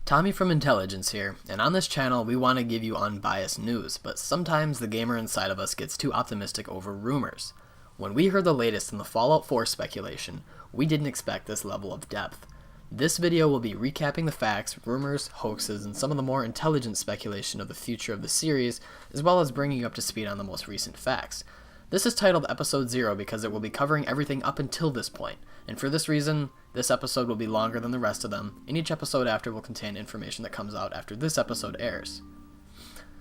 Tommy from Intelligence here, and on this channel we want to give you unbiased news, but sometimes the gamer inside of us gets too optimistic over rumors. When we heard the latest in the Fallout 4 speculation, we didn't expect this level of depth. This video will be recapping the facts, rumors, hoaxes, and some of the more intelligent speculation of the future of the series, as well as bringing you up to speed on the most recent facts. This is titled Episode 0 because it will be covering everything up until this point, and for this reason, this episode will be longer than the rest of them, and each episode after will contain information that comes out after this episode airs.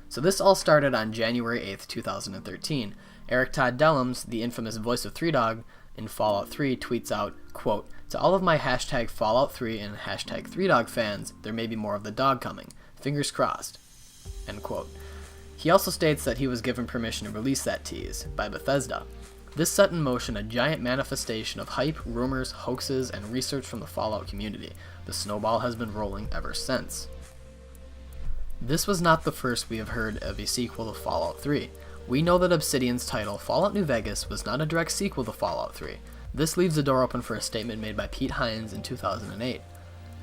So this all started on January 8th, 2013. Eric Todd Dellums, the infamous voice of Three Dog in Fallout 3, tweets out, quote, "To all of my hashtag Fallout 3 and hashtag 3Dog fans, there may be more of the dog coming. Fingers crossed." End quote. He also states that he was given permission to release that tease by Bethesda. This set in motion a giant manifestation of hype, rumors, hoaxes, and research from the Fallout community. The snowball has been rolling ever since. This was not the first we have heard of a sequel to Fallout 3. We know that Obsidian's title, Fallout New Vegas, was not a direct sequel to Fallout 3. This leaves the door open for a statement made by Pete Hines in 2008.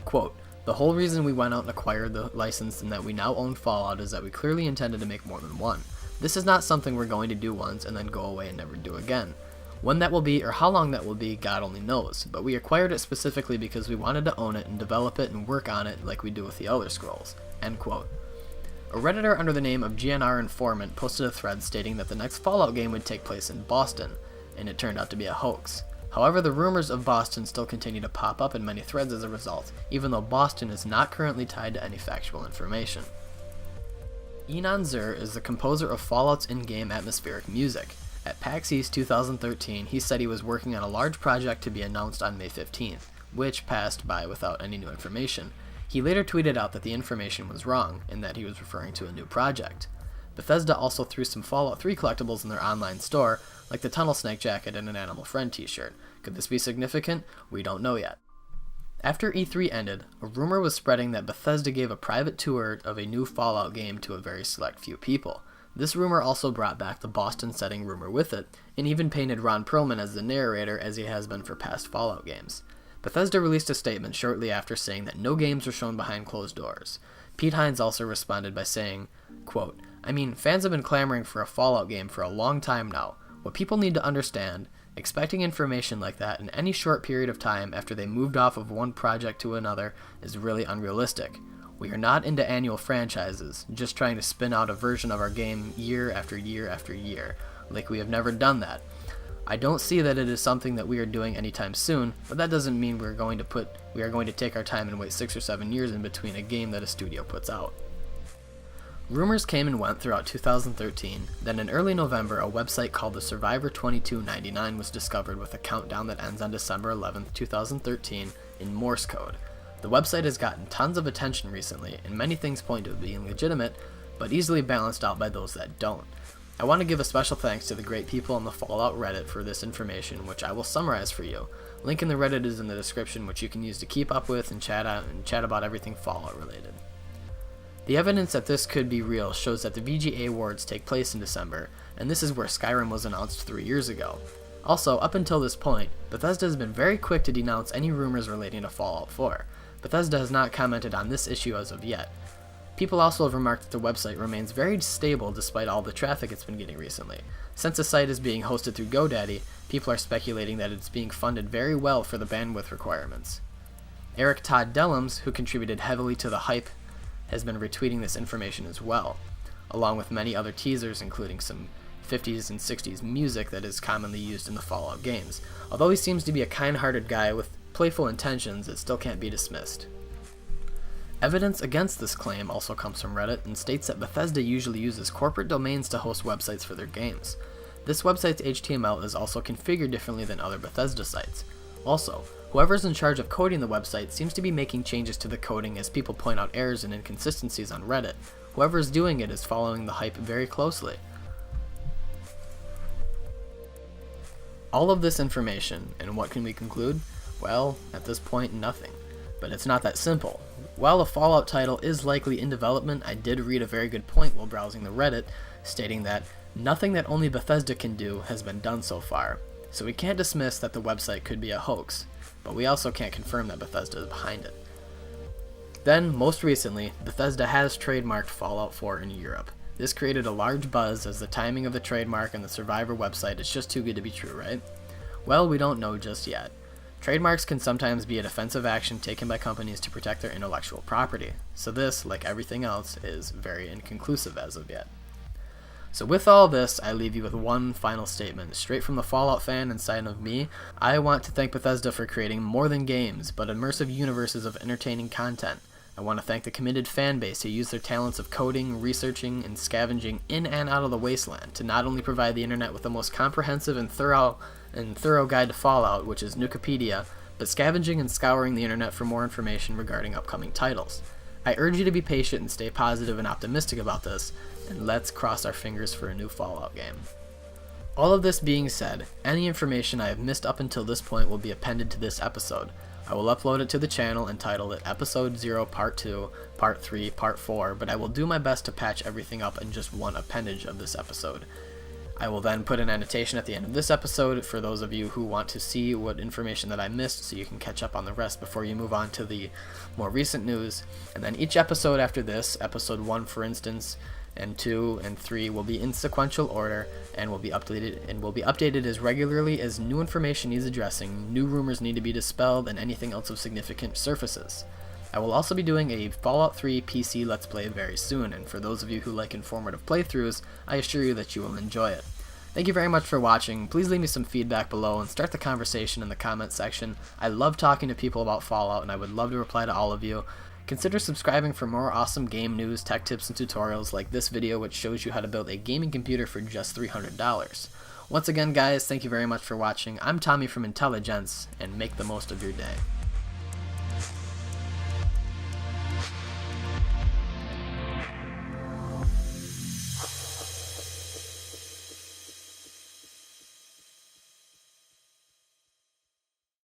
Quote, "The whole reason we went out and acquired the license and that we now own Fallout is that we clearly intended to make more than one. This is not something we're going to do once and then go away and never do again. When that will be or how long that will be, God only knows, but we acquired it specifically because we wanted to own it and develop it and work on it like we do with the Elder Scrolls." End quote. A Redditor under the name of GNR Informant posted a thread stating that the next Fallout game would take place in Boston, and it turned out to be a hoax. However, the rumors of Boston still continue to pop up in many threads as a result, even though Boston is not currently tied to any factual information. Enon Zur is the composer of Fallout's in-game atmospheric music. At PAX East 2013, he said he was working on a large project to be announced on May 15th, which passed by without any new information. He later tweeted out that the information was wrong, and that he was referring to a new project. Bethesda also threw some Fallout 3 collectibles in their online store, like the Tunnel Snake jacket and an Animal Friend t-shirt. Could this be significant? We don't know yet. After E3 ended, a rumor was spreading that Bethesda gave a private tour of a new Fallout game to a very select few people. This rumor also brought back the Boston setting rumor with it, and even painted Ron Perlman as the narrator as he has been for past Fallout games. Bethesda released a statement shortly after saying that no games were shown behind closed doors. Pete Hines also responded by saying, quote, "I mean, fans have been clamoring for a Fallout game for a long time now. What people need to understand, expecting information like that in any short period of time after they moved off of one project to another is really unrealistic. We are not into annual franchises, just trying to spin out a version of our game year after year after year. Like, we have never done that. I don't see that it is something that we are doing anytime soon, but that doesn't mean we are going to take our time and wait 6 or 7 years in between a game that a studio puts out." Rumors came and went throughout 2013, then in early November a website called the Survivor 2299 was discovered with a countdown that ends on December 11th, 2013 in Morse code. The website has gotten tons of attention recently, and many things point to it being legitimate, but easily balanced out by those that don't. I want to give a special thanks to the great people on the Fallout Reddit for this information, which I will summarize for you. Link in the Reddit is in the description, which you can use to keep up with and chat about everything Fallout related. The evidence that this could be real shows that the VGA Awards take place in December, and this is where Skyrim was announced 3 years ago. Also, up until this point, Bethesda has been very quick to denounce any rumors relating to Fallout 4. Bethesda has not commented on this issue as of yet. People also have remarked that the website remains very stable despite all the traffic it's been getting recently. Since the site is being hosted through GoDaddy, people are speculating that it's being funded very well for the bandwidth requirements. Eric Todd Dellums, who contributed heavily to the hype, has been retweeting this information as well, along with many other teasers including some 50s and 60s music that is commonly used in the Fallout games. Although he seems to be a kind-hearted guy with playful intentions, it still can't be dismissed. Evidence against this claim also comes from Reddit and states that Bethesda usually uses corporate domains to host websites for their games. This website's HTML is also configured differently than other Bethesda sites. Also, whoever's in charge of coding the website seems to be making changes to the coding as people point out errors and inconsistencies on Reddit. Whoever is doing it is following the hype very closely. All of this information, and what can we conclude? Well, at this point, nothing. But it's not that simple. While the Fallout title is likely in development, I did read a very good point while browsing the Reddit, stating that nothing that only Bethesda can do has been done so far. So we can't dismiss that the website could be a hoax, but we also can't confirm that Bethesda is behind it. Then, most recently, Bethesda has trademarked Fallout 4 in Europe. This created a large buzz as the timing of the trademark and the Survivor website is just too good to be true, right? Well, we don't know just yet. Trademarks can sometimes be a defensive action taken by companies to protect their intellectual property, so this, like everything else, is very inconclusive as of yet. So with all this, I leave you with one final statement. Straight from the Fallout fan inside of me, I want to thank Bethesda for creating more than games, but immersive universes of entertaining content. I want to thank the committed fan base who use their talents of coding, researching, and scavenging in and out of the wasteland to not only provide the internet with the most comprehensive and thorough guide to Fallout, which is Nukapedia, but scavenging and scouring the internet for more information regarding upcoming titles. I urge you to be patient and stay positive and optimistic about this, and let's cross our fingers for a new Fallout game. All of this being said, any information I have missed up until this point will be appended to this episode. I will upload it to the channel and title it Episode 0 Part 2, Part 3, Part 4, but I will do my best to patch everything up in just one appendage of this episode. I will then put an annotation at the end of this episode for those of you who want to see what information that I missed so you can catch up on the rest before you move on to the more recent news. And then each episode after this, Episode 1 for instance, and 2 and 3 will be in sequential order and will be updated as regularly as new information needs addressing, new rumors need to be dispelled, and anything else of significant surfaces. I will also be doing a Fallout 3 PC Let's Play very soon, and for those of you who like informative playthroughs, I assure you that you will enjoy it. Thank you very much for watching. Please leave me some feedback below and start the conversation in the comment section. I love talking to people about Fallout, and I would love to reply to all of you. Consider subscribing for more awesome game news, tech tips, and tutorials like this video, which shows you how to build a gaming computer for just $300. Once again, guys, thank you very much for watching. I'm Tommy from Intelligence, and make the most of your day.